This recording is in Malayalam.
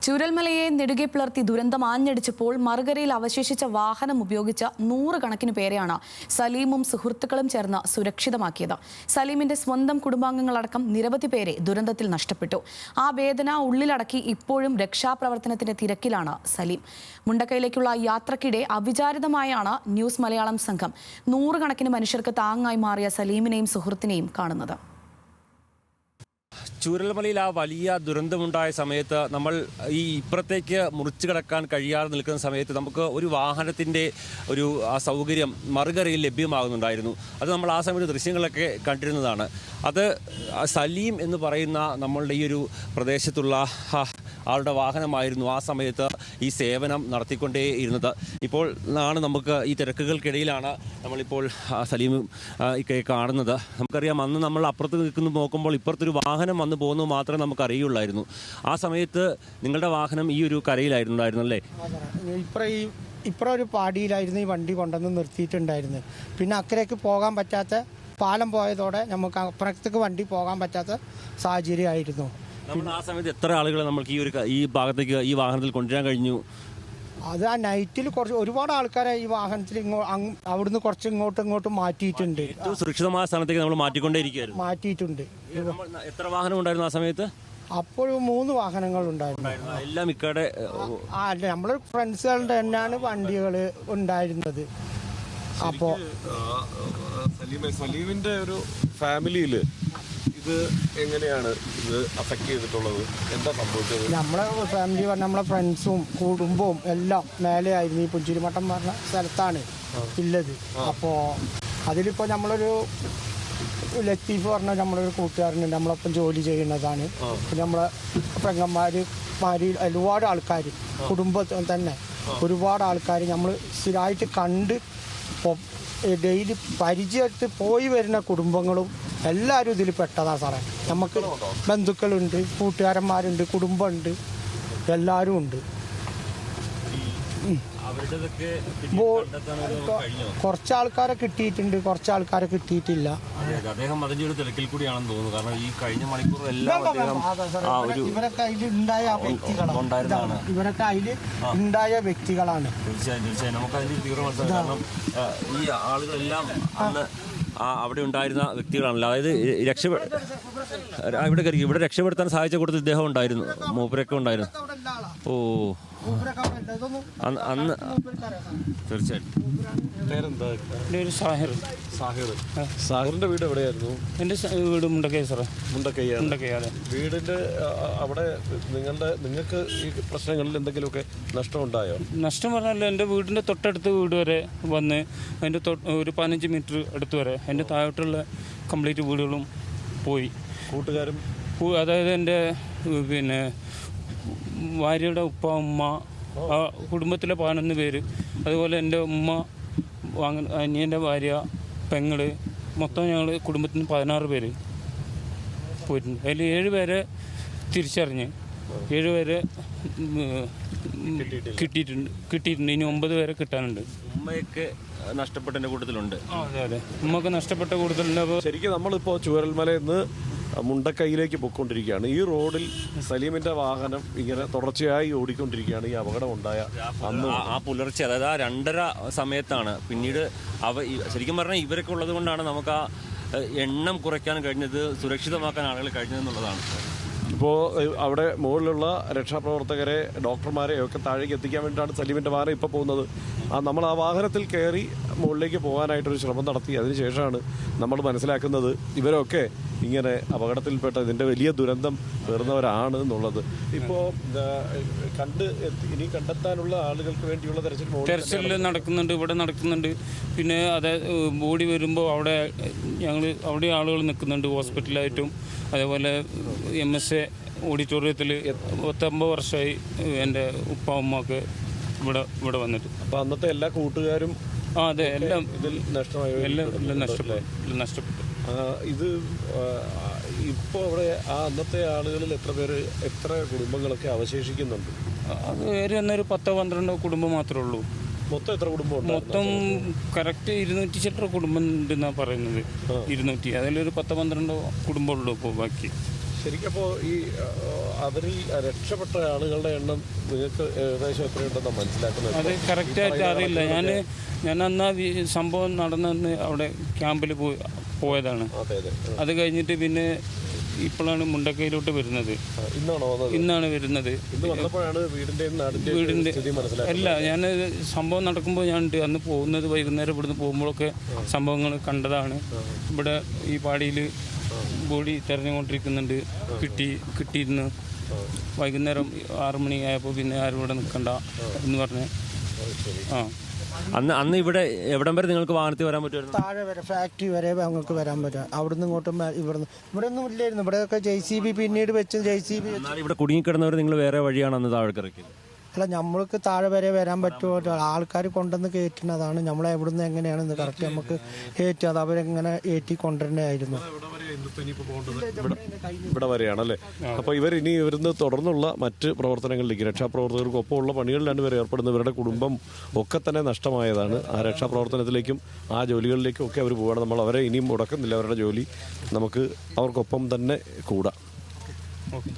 ചൂരൽമലയെ നെടുകെ പിളർത്തി ദുരന്തം ആഞ്ഞടിച്ചപ്പോൾ മറുകരയിൽ അവശേഷിച്ച വാഹനം ഉപയോഗിച്ച 100 കണക്കിന് പേരെയാണ് സലീമും സുഹൃത്തുക്കളും ചേർന്ന് സുരക്ഷിതമാക്കിയത്. സലീമിന്റെ സ്വന്തം കുടുംബാംഗങ്ങളടക്കം നിരവധി പേരെ ദുരന്തത്തിൽ നഷ്ടപ്പെട്ടു. ആ വേദന ഉള്ളിലടക്കി ഇപ്പോഴും രക്ഷാപ്രവർത്തനത്തിന്റെ തിരക്കിലാണ് സലീം. മുണ്ടക്കയിലേക്കുള്ള യാത്രക്കിടെ അവിചാരിതമായാണ് ന്യൂസ് മലയാളം സംഘം 100 കണക്കിന് മനുഷ്യർക്ക് താങ്ങായി മാറിയ സലീമിനെയും സുഹൃത്തിനെയും കാണുന്നത്. ചൂരൽമലയിൽ ആ വലിയ ദുരന്തമുണ്ടായ സമയത്ത് നമ്മൾ ഈ ഇപ്പുറത്തേക്ക് മുറിച്ചു കടക്കാൻ കഴിയാതെ നിൽക്കുന്ന സമയത്ത് നമുക്ക് ഒരു വാഹനത്തിൻ്റെ ഒരു സൗകര്യം മറുകരയിൽ ലഭ്യമാകുന്നുണ്ടായിരുന്നു. അത് നമ്മൾ ആ സമയത്ത് ദൃശ്യങ്ങളൊക്കെ കണ്ടിരുന്നതാണ്. അത് സലീം എന്ന് പറയുന്ന നമ്മളുടെ ഈ ഒരു പ്രദേശത്തുള്ള ആളുടെ വാഹനമായിരുന്നു ആ സമയത്ത് ഈ സേവനം നടത്തിക്കൊണ്ടേയിരുന്നത്. ഇപ്പോൾ നമുക്ക് ഈ തിരക്കുകൾക്കിടയിലാണ് നമ്മളിപ്പോൾ സലീം കാണുന്നത്. നമുക്കറിയാം, അന്ന് നമ്മൾ അപ്പുറത്ത് നോക്കുമ്പോൾ ഇപ്പുറത്തൊരു വാഹനം വന്നു പോകുന്നത് മാത്രമേ നമുക്ക് അറിയുള്ളായിരുന്നു. ആ സമയത്ത് നിങ്ങളുടെ വാഹനം ഈ ഒരു കരയിലായിരുന്നു അല്ലേ? ഇപ്പുറം ഒരു പാടിയിലായിരുന്നു ഈ വണ്ടി കൊണ്ടുവന്ന് നിർത്തിയിട്ടുണ്ടായിരുന്നു. പിന്നെ അക്കരയ്ക്ക് പോകാൻ പറ്റാത്ത പാലം പോയതോടെ നമുക്ക് അപ്പുറത്തേക്ക് വണ്ടി പോകാൻ പറ്റാത്ത സാഹചര്യമായിരുന്നു. ആ സമയത്ത് എത്ര ആളുകളെ നമുക്ക് ഈ ഭാഗത്തേക്ക് ഈ വാഹനത്തിൽ കൊണ്ടുവരാൻ കഴിഞ്ഞു? അത് ആ നൈറ്റിൽ ഒരുപാട് ആൾക്കാരെ ഈ വാഹനത്തിൽ അവിടുന്ന് കുറച്ച് ഇങ്ങോട്ടും മാറ്റിയിട്ടുണ്ട്. സുരക്ഷിതമായ സ്ഥലത്തേക്ക് നമ്മൾ മാറ്റിയിട്ടുണ്ട്. എത്ര വാഹനം ഉണ്ടായിരുന്നു ആ സമയത്ത്? അപ്പോൾ 3 വാഹനങ്ങൾ ഉണ്ടായിരുന്നു. എല്ലാം ഇക്കടെ നമ്മളെ ഫ്രണ്ട്സുകളുടെ തന്നെയാണ് വണ്ടികൾ ഉണ്ടായിരുന്നത്. അപ്പോൾ സലീമിന്റെ ഒരു ഫാമിലിയിൽ ഇത് എങ്ങനെയാണ് ഇത് അഫക്ട് ചെയ്തിട്ടുള്ളത്? എന്താ സംഭവിച്ചത്? നമ്മളെ ഫാമിലി പറഞ്ഞ നമ്മളെ ഫ്രണ്ട്സും കുടുംബവും എല്ലാം മേലെ ആയിരുന്നു. ഈ പുഞ്ചിരിമട്ടം പറഞ്ഞ സ്ഥലത്താണ് ഉള്ളത്. അപ്പോൾ അതിലിപ്പോൾ നമ്മളൊരു ലത്തീഫ് പറഞ്ഞ നമ്മളൊരു കൂട്ടുകാരനുണ്ട്, നമ്മളൊപ്പം ജോലി ചെയ്യുന്നതാണ്. പിന്നെ നമ്മളെ പെങ്ങന്മാര് ഒരുപാട് ആൾക്കാർ കുടുംബത്തിൽ തന്നെ ഒരുപാട് ആൾക്കാർ നമ്മൾ സ്ഥിരമായിട്ട് കണ്ട് ഡെയിലി പരിചയത്ത് പോയി വരുന്ന കുടുംബങ്ങളും എല്ലാവരും ഇതിൽ പെട്ടതാണ് സാറേ. നമുക്ക് ബന്ധുക്കളുണ്ട്, കൂട്ടുകാരന്മാരുണ്ട്, കുടുംബമുണ്ട്, എല്ലാവരും ഉണ്ട്. കുറച്ച് ആൾക്കാരെ കിട്ടിയിട്ടുണ്ട്, കുറച്ച് ആൾക്കാരെ കിട്ടിയിട്ടില്ല. ഇവരൊക്കെ അതിൽ ഉണ്ടായ വ്യക്തികളാണ്. തീർച്ചയായും ഈ ആളുകളെല്ലാം അവിടെ ഉണ്ടായിരുന്ന വ്യക്തികളാണല്ലോ. അതായത് ഇവിടെ രക്ഷപ്പെടുത്താൻ സഹായിച്ച കൂട്ടത്തിൽ ഇദ്ദേഹം ഉണ്ടായിരുന്നു, മൂപ്പരൊക്കെ ഉണ്ടായിരുന്നു. ഓ, അന്ന് തീർച്ചയായിട്ടും. സാഹിറിന്റെ വീട് എവിടെയായിരുന്നു? എൻ്റെ വീട് മുണ്ടക്കൈ സാറേ. മുണ്ടക്കൈയാണ് വീടിന്റെ അവിടെ. നിങ്ങൾക്ക് ഈ പ്രശ്നങ്ങളിൽ എന്തെങ്കിലുമൊക്കെ നഷ്ടം ഉണ്ടായോ? നഷ്ടം പറഞ്ഞാൽ എൻ്റെ വീടിൻ്റെ തൊട്ടടുത്ത് വീട് വരെ വന്ന് അതിൻ്റെ ഒരു 15 മീറ്റർ അടുത്ത് വരെ അതിൻ്റെ താഴോട്ടുള്ള കംപ്ലീറ്റ് വീടുകളും പോയി. കൂട്ടുകാരും അതായത് എൻ്റെ ഭാര്യയുടെ ഉപ്പ, ഉമ്മ, ആ കുടുംബത്തിലെ 11 പേര്, അതുപോലെ എൻ്റെ ഉമ്മ, അനിയൻ്റെ ഭാര്യ, പെങ്ങള്, മൊത്തം ഞങ്ങൾ കുടുംബത്തിന് 16 പേര് പോയിട്ടുണ്ട്. അതിൽ 7 പേരെ തിരിച്ചറിഞ്ഞ് 7 പേരെ കിട്ടിയിട്ടുണ്ട്. ഇനി 9 പേരെ കിട്ടാനുണ്ട്. ഉമ്മയൊക്കെ നഷ്ടപ്പെട്ട കൂട്ടത്തിലുണ്ട്. അതെ, ഉമ്മക്ക് നഷ്ടപ്പെട്ട കൂട്ടത്തിലുണ്ട്. അപ്പോൾ ശരിക്കും നമ്മളിപ്പോൾ ചൂരൽമലയിൽ നിന്ന് മുണ്ടക്കൈയിലേക്ക് പോയിക്കൊണ്ടിരിക്കുകയാണ്. ഈ റോഡിൽ സലീമിന്റെ വാഹനം ഇങ്ങനെ തുടർച്ചയായി ഓടിക്കൊണ്ടിരിക്കുകയാണ്. ഈ അപകടം ഉണ്ടായ അന്ന് ആ പുലർച്ചെ, അതായത് ആ 2:30 സമയത്താണ്. പിന്നീട് ശരിക്കും പറഞ്ഞാൽ ഇവരൊക്കെ ഉള്ളത് കൊണ്ടാണ് നമുക്ക് ആ എണ്ണം കുറയ്ക്കാൻ കഴിഞ്ഞത്, സുരക്ഷിതമാക്കാൻ ആളുകൾ കഴിഞ്ഞതെന്നുള്ളതാണ്. ഇപ്പോൾ അവിടെ മുകളിലുള്ള രക്ഷാപ്രവർത്തകരെ, ഡോക്ടർമാരെ ഒക്കെ താഴേക്ക് എത്തിക്കാൻ വേണ്ടിയിട്ടാണ് സലീമിൻ്റെ വാഹനം ഇപ്പോൾ പോകുന്നത്. നമ്മൾ ആ വാഹനത്തിൽ കയറി മുകളിലേക്ക് പോകാനായിട്ടൊരു ശ്രമം നടത്തി. അതിനുശേഷമാണ് നമ്മൾ മനസ്സിലാക്കുന്നത് ഇവരൊക്കെ ഇങ്ങനെ അപകടത്തിൽപ്പെട്ട ഇതിൻ്റെ വലിയ ദുരന്തം പേറുന്നവരാണ് എന്നുള്ളത്. ഇപ്പോൾ ഇനി കണ്ടെത്താനുള്ള ആളുകൾക്ക് വേണ്ടിയുള്ള തെരച്ചിൽ നടക്കുന്നുണ്ട്, ഇവിടെ നടക്കുന്നുണ്ട്. പിന്നെ അതായത് ബോഡി വരുമ്പോൾ അവിടെ ആളുകൾ നിൽക്കുന്നുണ്ട് ഹോസ്പിറ്റലായിട്ടും. അതേപോലെ MSA ഓഡിറ്റോറിയത്തിൽ 50 വർഷമായി എൻ്റെ ഉപ്പ ഉമ്മക്ക് ഇവിടെ വന്നിട്ട്. അപ്പോൾ അന്നത്തെ എല്ലാ കൂട്ടുകാരും അതെ, എല്ലാം ഇതിൽ നഷ്ടമായി, എല്ലാം നഷ്ടപ്പെട്ടു. ഇത് ഇപ്പോൾ അവിടെ അന്നത്തെ ആളുകളിൽ എത്ര കുടുംബങ്ങളൊക്കെ അവശേഷിക്കുന്നുണ്ട്? അത് ഒരു 10-12 കുടുംബം മാത്രമേ ഉള്ളൂ. മൊത്തം എത്ര കുടുംബം? മൊത്തം കറക്റ്റ് 200 ചില്ലറ കുടുംബം ഉണ്ടെന്നാണ് പറയുന്നത്. 200, അതിലൊരു 10-12 കുടുംബമുള്ളൂ ഇപ്പോൾ ബാക്കി. ശരിക്കും അപ്പോൾ ഈ അവരിൽ രക്ഷപ്പെട്ട ആളുകളുടെ എണ്ണം നിങ്ങൾക്ക് ഏകദേശം എത്രയുണ്ടെന്നാണ് മനസ്സിലാക്കുന്നത്? അത് കറക്റ്റായിട്ട് അറിയില്ല. ഞാൻ അന്ന് സംഭവം നടന്നെന്ന് അവിടെ ക്യാമ്പിൽ പോയതാണ്. അത് കഴിഞ്ഞിട്ട് പിന്നെ ഇപ്പോഴാണ് മുണ്ടക്കയിലോട്ട് വരുന്നത്. ഇന്നാണ് വരുന്നത്. വീടിൻ്റെ അല്ല, ഞാൻ സംഭവം നടക്കുമ്പോൾ ഞാൻ അന്ന് പോകുന്നത് വൈകുന്നേരം ഇവിടുന്ന് പോകുമ്പോഴൊക്കെ സംഭവങ്ങൾ കണ്ടതാണ്. ഇവിടെ ഈ പാടിയിൽ ബോഡി തെരഞ്ഞുകൊണ്ടിരിക്കുന്നുണ്ട്. കിട്ടിയിരുന്നു. വൈകുന്നേരം 6 മണിയായപ്പോൾ പിന്നെ ആരും ഇവിടെ നിൽക്കണ്ട എന്ന് പറഞ്ഞ് അന്ന് ഇവിടെ എവിടം വരെ നിങ്ങൾക്ക് വാഹനത്തിൽ വരാൻ പറ്റുമായിരുന്നു? താഴെ വരെ ഫാക്ടറി വരെ ഞങ്ങൾക്ക് വരാൻ പറ്റും. അവിടുന്ന് ഇങ്ങോട്ടും ഇവിടെ ഒന്നും ഇല്ലായിരുന്നു. ഇവിടെയൊക്കെ JCB പിന്നീട് വെച്ച് JCB ഇവിടെ കുടുങ്ങിക്കിടന്നവർ നിങ്ങൾ വേറെ വഴിയാണ് അന്ന് താഴെ ഇറക്കിയത്? അല്ല, നമ്മൾക്ക് താഴെ വരെ വരാൻ പറ്റുമോ? ആൾക്കാർ കൊണ്ടുവന്ന് കയറ്റുന്നതാണ്. നമ്മളെ എവിടുന്ന് എങ്ങനെയാണെന്ന് കറക്റ്റ് നമുക്ക് കയറ്റി അത് അവരെങ്ങനെ ഏറ്റി കൊണ്ടുവരണമായിരുന്നു. ഇവിടെ വരെയാണല്ലേ? അപ്പോൾ ഇനി ഇവരിന്ന് തുടർന്നുള്ള മറ്റ് പ്രവർത്തനങ്ങളിലേക്ക് രക്ഷാപ്രവർത്തകർക്കൊപ്പമുള്ള പണികളിലാണ് ഇവർ ഏർപ്പെടുന്നത്. ഇവരുടെ കുടുംബം ഒക്കെ തന്നെ നഷ്ടമായതാണ്. ആ രക്ഷാപ്രവർത്തനത്തിലേക്കും ആ ജോലികളിലേക്കും ഒക്കെ അവർ പോവുകയാണ്. നമ്മൾ അവരെ ഇനിയും മുടക്കുന്നില്ല. അവരുടെ ജോലി നമുക്ക് അവർക്കൊപ്പം തന്നെ കൂടാം. ഓക്കെ.